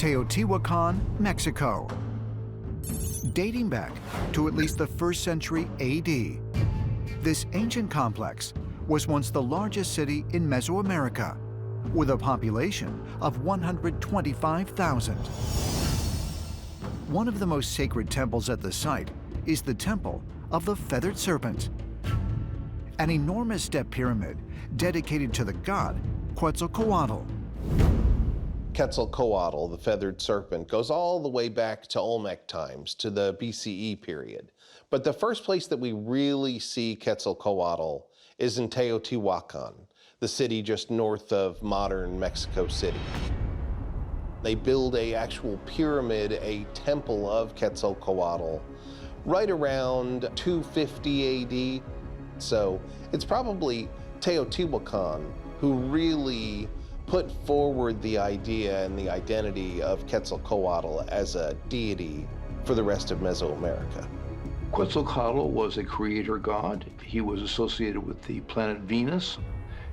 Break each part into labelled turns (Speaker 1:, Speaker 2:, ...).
Speaker 1: Teotihuacan, Mexico. Dating back to at least the 1st century AD, this ancient complex was once the largest city in Mesoamerica, with a population of 125,000. One of the most sacred temples at the site is the Temple of the Feathered Serpent, an enormous step pyramid dedicated to the god Quetzalcoatl.
Speaker 2: Quetzalcoatl, the feathered serpent, goes all the way back to Olmec times, to the BCE period. But the first place that we really see Quetzalcoatl is in Teotihuacan, the city just north of modern Mexico City. They build an actual pyramid, a temple of Quetzalcoatl, right around 250 AD. So it's probably Teotihuacan who really put forward the idea and the identity of Quetzalcoatl as a deity for the rest of Mesoamerica.
Speaker 3: Quetzalcoatl was a creator god. He was associated with the planet Venus.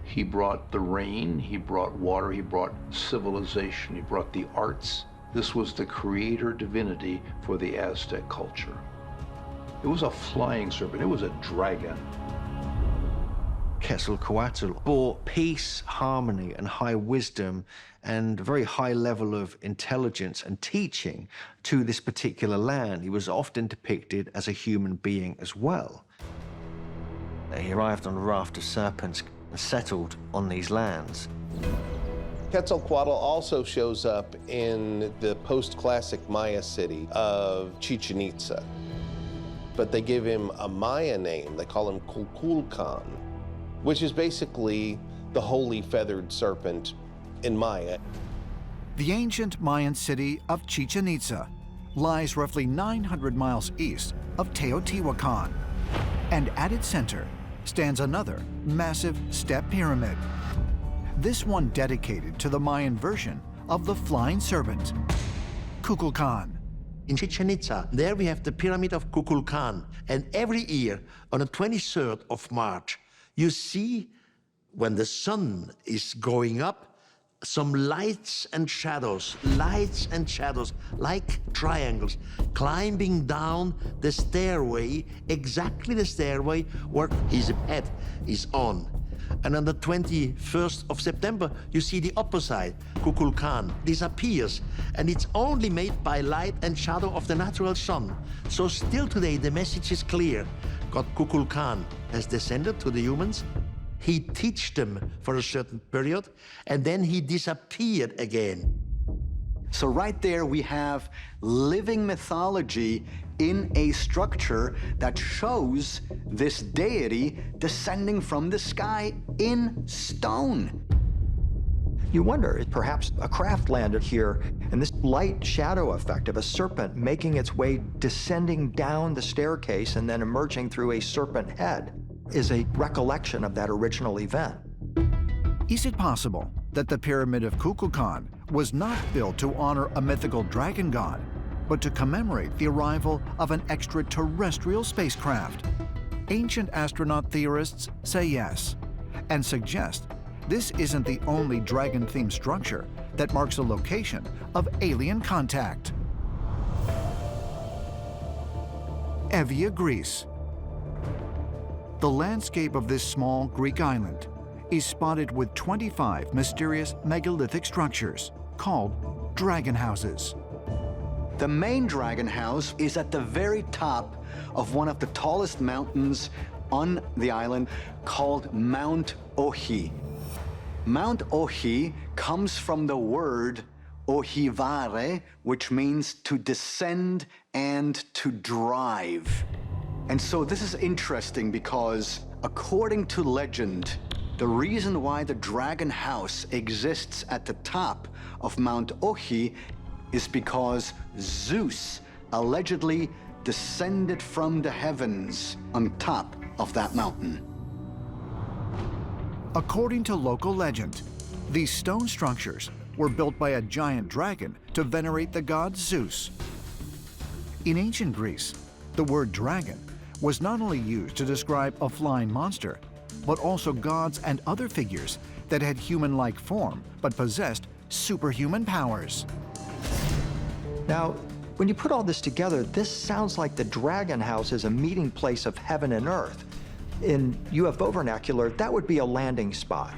Speaker 3: He brought the rain, he brought water, he brought civilization, he brought the arts. This was the creator divinity for the Aztec culture. It was a flying serpent, it was a dragon.
Speaker 4: Quetzalcoatl brought peace, harmony, and high wisdom, and a very high level of intelligence and teaching to this particular land. He was often depicted as a human being as well. He arrived on a raft of serpents and settled on these lands.
Speaker 2: Quetzalcoatl also shows up in the post-classic Maya city of Chichen Itza. But they give him a Maya name. They call him Kukulkan, which is basically the holy feathered serpent in Maya.
Speaker 1: The ancient Mayan city of Chichen Itza lies roughly 900 miles east of Teotihuacan, and at its center stands another massive step pyramid, this one dedicated to the Mayan version of the flying serpent, Kukulkan.
Speaker 5: In Chichen Itza, there we have the Pyramid of Kukulkan, and every year on the 23rd of March, you see, when the sun is going up, some lights and shadows, like triangles, climbing down the stairway, exactly the stairway where his head is on. And on the 21st of September, you see the opposite, Kukulkan, disappears, and it's only made by light and shadow of the natural sun. So still today, the message is clear. God Kukulkan has descended to the humans. He teach them for a certain period, and then he disappeared again.
Speaker 6: So right there we have living mythology in a structure that shows this deity descending from the sky in stone.
Speaker 7: You wonder if perhaps a craft landed here, and this light shadow effect of a serpent making its way descending down the staircase and then emerging through a serpent head is a recollection of that original event.
Speaker 1: Is it possible that the Pyramid of Kukulkan was not built to honor a mythical dragon god, but to commemorate the arrival of an extraterrestrial spacecraft? Ancient astronaut theorists say yes, and suggest this isn't the only dragon-themed structure that marks the location of alien contact. Evia, Greece. The landscape of this small Greek island is spotted with 25 mysterious megalithic structures called dragon houses.
Speaker 6: The main dragon house is at the very top of one of the tallest mountains on the island called Mount Ohi. Mount Ohi comes from the word ohivare, which means to descend and to drive. And so this is interesting because, according to legend, the reason why the dragon house exists at the top of Mount Ohi is because Zeus allegedly descended from the heavens on top of that mountain.
Speaker 1: According to local legend, these stone structures were built by a giant dragon to venerate the god Zeus. In ancient Greece, the word dragon was not only used to describe a flying monster, but also gods and other figures that had human-like form but possessed superhuman powers.
Speaker 7: Now, when you put all this together, this sounds like the Dragon House is a meeting place of heaven and earth. In UFO vernacular, that would be a landing spot.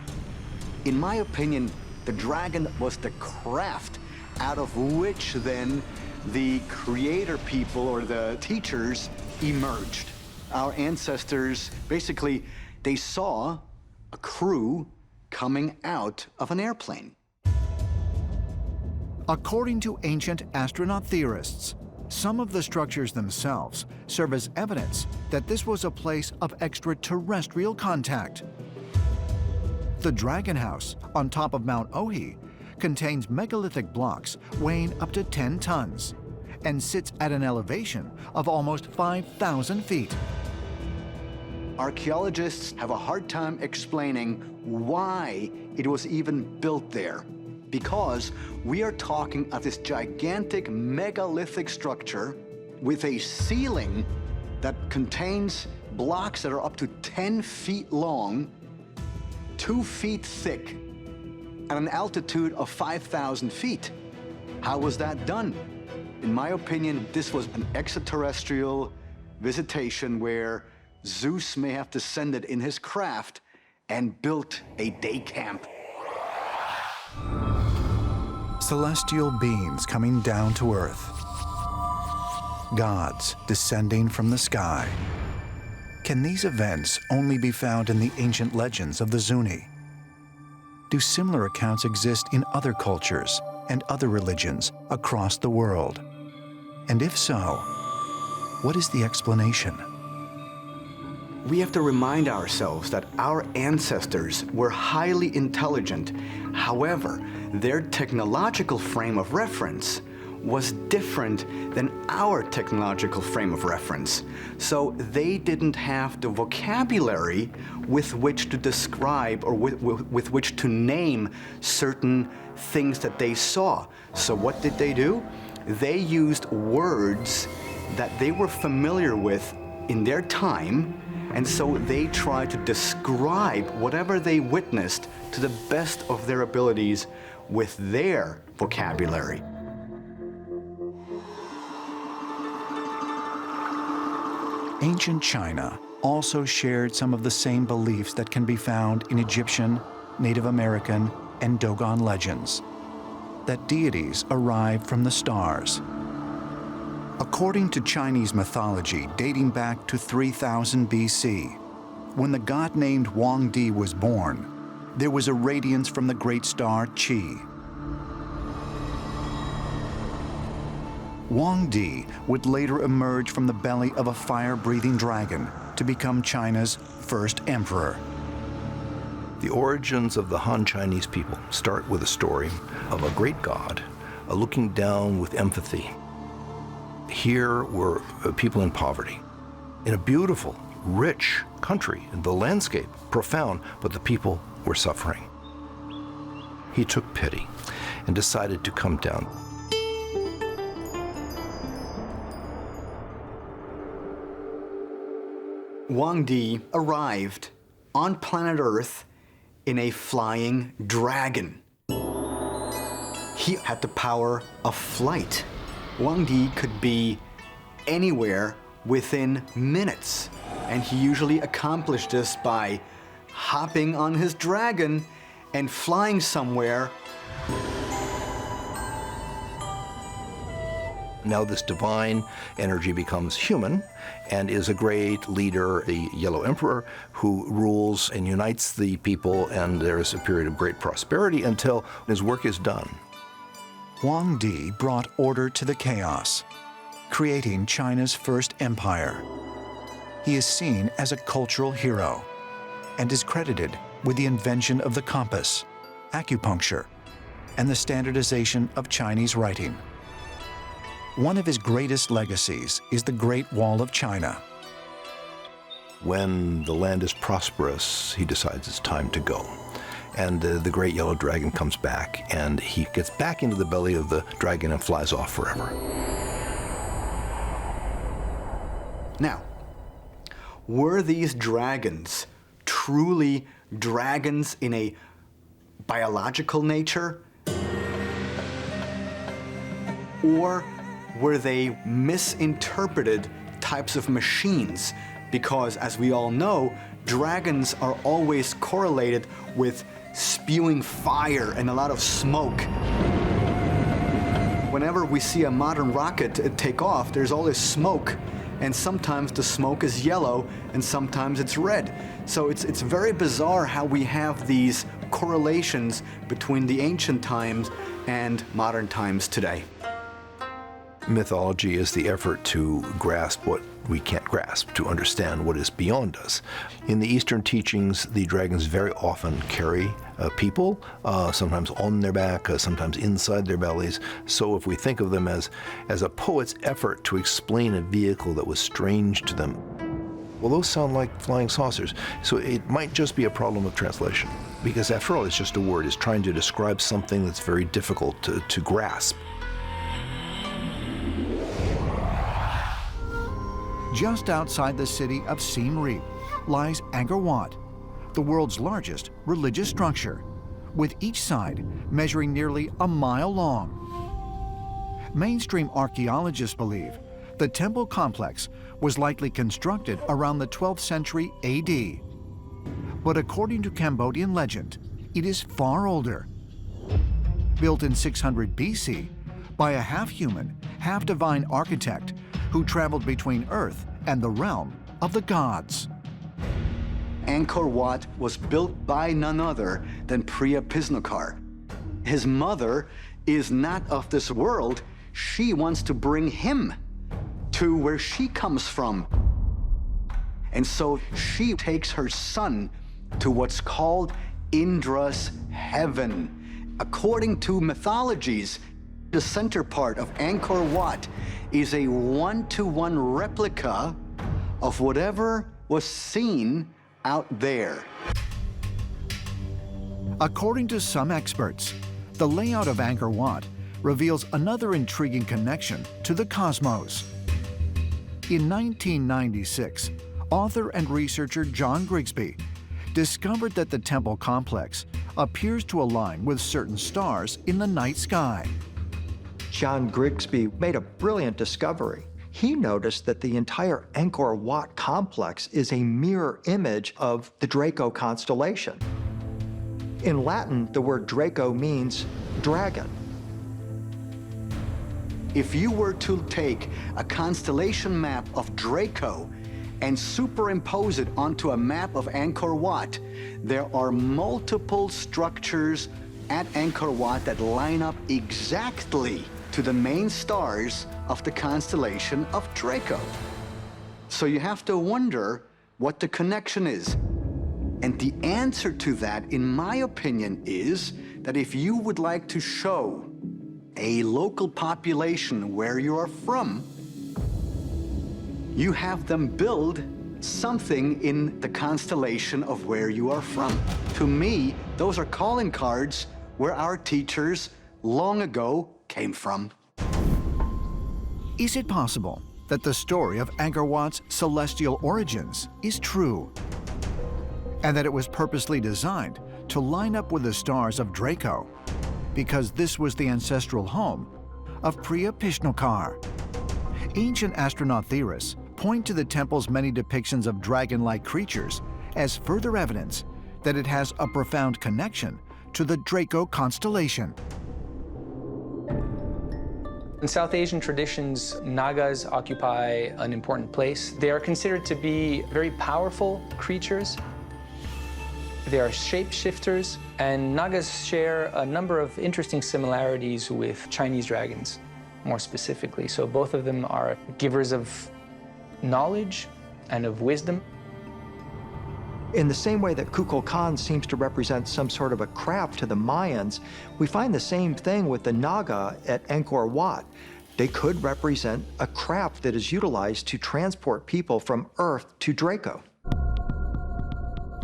Speaker 6: In my opinion, the Dragon was the craft out of which then the creator people or the teachers emerged. Our ancestors, basically, they saw a crew coming out of an airplane.
Speaker 1: According to ancient astronaut theorists, some of the structures themselves serve as evidence that this was a place of extraterrestrial contact. The Dragon House on top of Mount Ohi contains megalithic blocks weighing up to 10 tons and sits at an elevation of almost 5,000 feet.
Speaker 6: Archaeologists have a hard time explaining why it was even built there, because we are talking of this gigantic megalithic structure with a ceiling that contains blocks that are up to 10 feet long, 2 feet thick, at an altitude of 5,000 feet. How was that done? In my opinion, this was an extraterrestrial visitation where Zeus may have descended in his craft and built a day camp.
Speaker 1: Celestial beings coming down to Earth. Gods descending from the sky. Can these events only be found in the ancient legends of the Zuni? Do similar accounts exist in other cultures and other religions across the world? And if so, what is the explanation?
Speaker 6: We have to remind ourselves that our ancestors were highly intelligent. However, their technological frame of reference was different than our technological frame of reference. So they didn't have the vocabulary with which to describe or with which to name certain things that they saw. So what did they do? They used words that they were familiar with in their time, and so they tried to describe whatever they witnessed to the best of their abilities with their vocabulary.
Speaker 1: Ancient China also shared some of the same beliefs that can be found in Egyptian, Native American, and Dogon legends, that deities arrived from the stars. According to Chinese mythology dating back to 3000 BC, when the god named Wang Di was born, there was a radiance from the great star Qi. Wang Di would later emerge from the belly of a fire-breathing dragon to become China's first emperor.
Speaker 3: The origins of the Han Chinese people start with a story of a great god looking down with empathy. Here were people in poverty, in a beautiful, rich country, and the landscape profound, but the people were suffering. He took pity and decided to come down.
Speaker 6: Wang Di arrived on planet Earth in a flying dragon. He had the power of flight. Wang Di could be anywhere within minutes, and he usually accomplished this by hopping on his dragon and flying somewhere.
Speaker 3: Now this divine energy becomes human and is a great leader, the Yellow Emperor, who rules and unites the people, and there is a period of great prosperity until his work is done.
Speaker 1: Wang Di brought order to the chaos, creating China's first empire. He is seen as a cultural hero and is credited with the invention of the compass, acupuncture, and the standardization of Chinese writing. One of his greatest legacies is the Great Wall of China.
Speaker 3: When the land is prosperous, he decides it's time to go. And the great yellow dragon comes back, and he gets back into the belly of the dragon and flies off forever.
Speaker 6: Now, were these dragons truly dragons in a biological nature? Or where they misinterpreted types of machines, because as we all know, dragons are always correlated with spewing fire and a lot of smoke. Whenever we see a modern rocket take off, there's all this smoke, and sometimes the smoke is yellow and sometimes it's red. So it's very bizarre how we have these correlations between the ancient times and modern times today.
Speaker 8: Mythology is the effort to grasp what we can't grasp, to understand what is beyond us. In the Eastern teachings, the dragons very often carry people, sometimes on their back, sometimes inside their bellies. So if we think of them as a poet's effort to explain a vehicle that was strange to them, well, those sound like flying saucers. So it might just be a problem of translation, because after all, it's just a word. It's trying to describe something that's very difficult to grasp.
Speaker 1: Just outside the city of Siem Reap lies Angkor Wat, the world's largest religious structure, with each side measuring nearly a mile long. Mainstream archaeologists believe the temple complex was likely constructed around the 12th century AD. But according to Cambodian legend, it is far older. Built in 600 BC by a half-human, half-divine architect who traveled between Earth and the realm of the gods.
Speaker 6: Angkor Wat was built by none other than Priya Pisnokar. His mother is not of this world. She wants to bring him to where she comes from. And so she takes her son to what's called Indra's heaven. According to mythologies, the center part of Angkor Wat is a one-to-one replica of whatever was seen out there.
Speaker 1: According to some experts, the layout of Angkor Wat reveals another intriguing connection to the cosmos. In 1996, author and researcher John Grigsby discovered that the temple complex appears to align with certain stars in the night sky.
Speaker 7: John Grigsby made a brilliant discovery. He noticed that the entire Angkor Wat complex is a mirror image of the Draco constellation. In Latin, the word Draco means dragon.
Speaker 6: If you were to take a constellation map of Draco and superimpose it onto a map of Angkor Wat, there are multiple structures at Angkor Wat that line up exactly to the main stars of the constellation of Draco. So you have to wonder what the connection is. And the answer to that, in my opinion, is that if you would like to show a local population where you are from, you have them build something in the constellation of where you are from. To me, those are calling cards where our teachers long ago came from.
Speaker 1: Is it possible that the story of Angkor Wat's celestial origins is true, and that it was purposely designed to line up with the stars of Draco, because this was the ancestral home of Priya Pisnokar? Ancient astronaut theorists point to the temple's many depictions of dragon-like creatures as further evidence that it has a profound connection to the Draco constellation.
Speaker 9: In South Asian traditions, Nagas occupy an important place. They are considered to be very powerful creatures. They are shapeshifters, and Nagas share a number of interesting similarities with Chinese dragons, more specifically. So both of them are givers of knowledge and of wisdom.
Speaker 7: In the same way that Kukulkan seems to represent some sort of a craft to the Mayans, we find the same thing with the Naga at Angkor Wat. They could represent a craft that is utilized to transport people from Earth to Draco.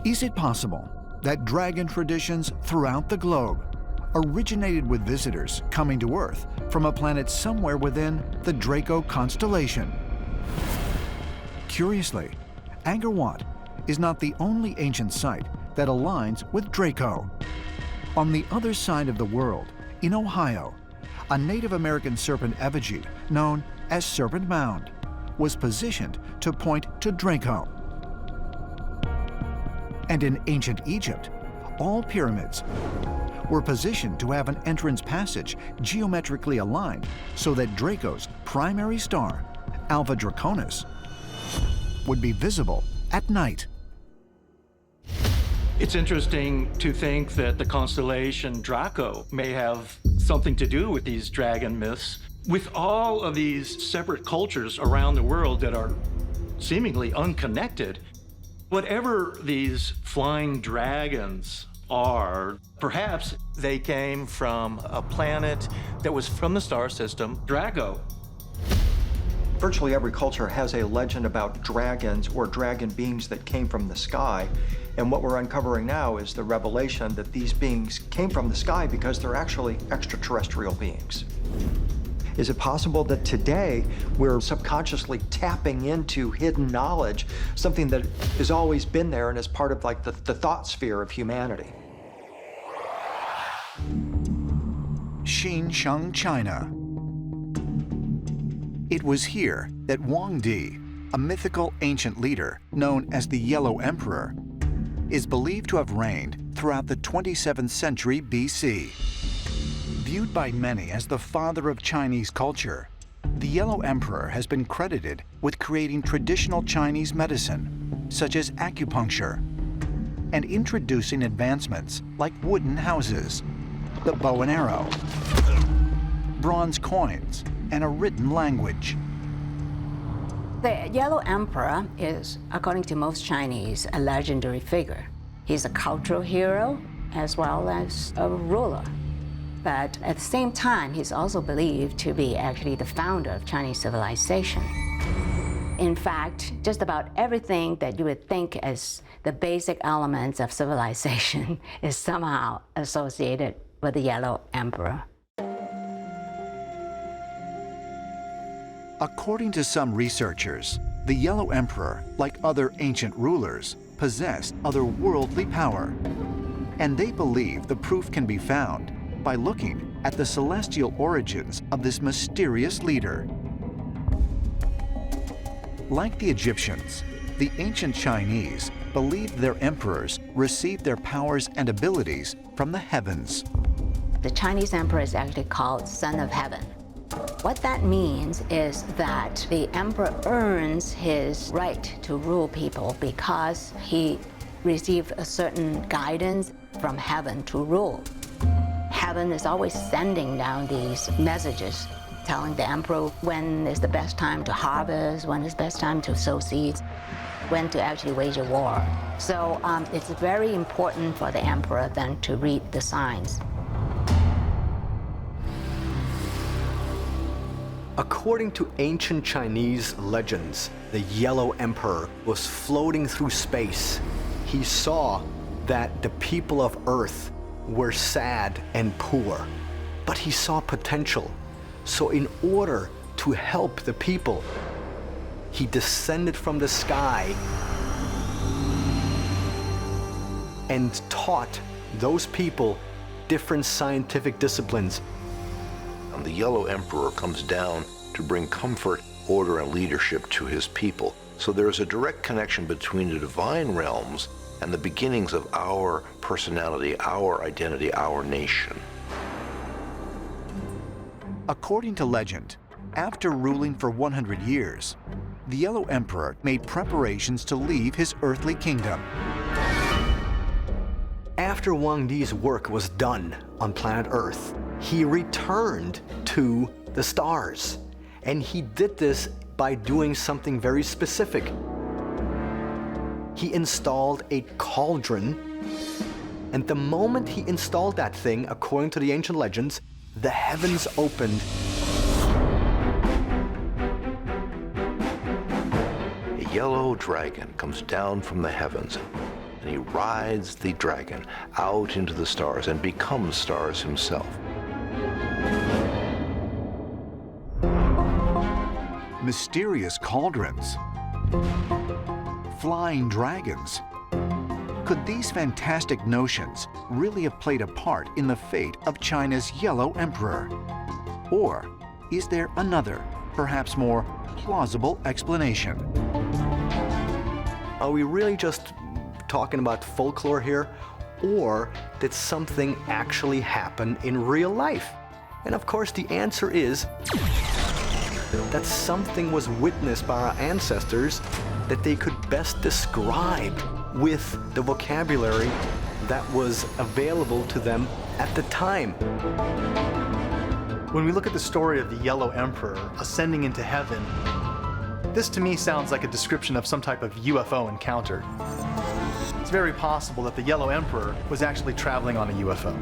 Speaker 1: Is it possible that dragon traditions throughout the globe originated with visitors coming to Earth from a planet somewhere within the Draco constellation? Curiously, Angkor Wat is not the only ancient site that aligns with Draco. On the other side of the world, in Ohio, a Native American serpent effigy known as Serpent Mound was positioned to point to Draco. And in ancient Egypt, all pyramids were positioned to have an entrance passage geometrically aligned so that Draco's primary star, Alpha Draconis, would be visible at night.
Speaker 10: It's interesting to think that the constellation Draco may have something to do with these dragon myths. With all of these separate cultures around the world that are seemingly unconnected, whatever these flying dragons are, perhaps they came from a planet that was from the star system, Draco.
Speaker 7: Virtually every culture has a legend about dragons or dragon beings that came from the sky. And what we're uncovering now is the revelation that these beings came from the sky because they're actually extraterrestrial beings. Is it possible that today we're subconsciously tapping into hidden knowledge, something that has always been there and is part of like the thought sphere of humanity?
Speaker 1: Xinjiang, China. It was here that Wang Di, a mythical ancient leader known as the Yellow Emperor, is believed to have reigned throughout the 27th century BC. Viewed by many as the father of Chinese culture, the Yellow Emperor has been credited with creating traditional Chinese medicine, such as acupuncture, and introducing advancements like wooden houses, the bow and arrow, bronze coins, and a written language.
Speaker 11: The Yellow Emperor is, according to most Chinese, a legendary figure. He's a cultural hero as well as a ruler. But at the same time, he's also believed to be actually the founder of Chinese civilization. In fact, just about everything that you would think as the basic elements of civilization is somehow associated with the Yellow Emperor.
Speaker 1: According to some researchers, the Yellow Emperor, like other ancient rulers, possessed otherworldly power. And they believe the proof can be found by looking at the celestial origins of this mysterious leader. Like the Egyptians, the ancient Chinese believed their emperors received their powers and abilities from the heavens.
Speaker 11: The Chinese emperor is actually called Son of Heaven. What that means is that the emperor earns his right to rule people because he received a certain guidance from heaven to rule. Heaven is always sending down these messages, telling the emperor when is the best time to harvest, when is the best time to sow seeds, when to actually wage a war. So it's very important for the emperor then to read the signs.
Speaker 6: According to ancient Chinese legends, the Yellow Emperor was floating through space. He saw that the people of Earth were sad and poor, but he saw potential. So in order to help the people, he descended from the sky and taught those people different scientific disciplines.
Speaker 8: And the Yellow Emperor comes down to bring comfort, order, and leadership to his people. So there is a direct connection between the divine realms and the beginnings of our personality, our identity, our nation.
Speaker 1: According to legend, after ruling for 100 years, the Yellow Emperor made preparations to leave his earthly kingdom.
Speaker 6: After Wang Di's work was done on planet Earth, he returned to the stars. And he did this by doing something very specific. He installed a cauldron, and the moment he installed that thing, according to the ancient legends, the heavens opened.
Speaker 8: A yellow dragon comes down from the heavens, and he rides the dragon out into the stars and becomes stars himself.
Speaker 1: Mysterious cauldrons, flying dragons. Could these fantastic notions really have played a part in the fate of China's Yellow Emperor? Or is there another, perhaps more plausible explanation?
Speaker 6: Are we really just talking about folklore here? Or did something actually happen in real life? And of course, the answer is that something was witnessed by our ancestors that they could best describe with the vocabulary that was available to them at the time.
Speaker 12: When we look at the story of the Yellow Emperor ascending into heaven, this to me sounds like a description of some type of UFO encounter. It's very possible that the Yellow Emperor was actually traveling on a UFO.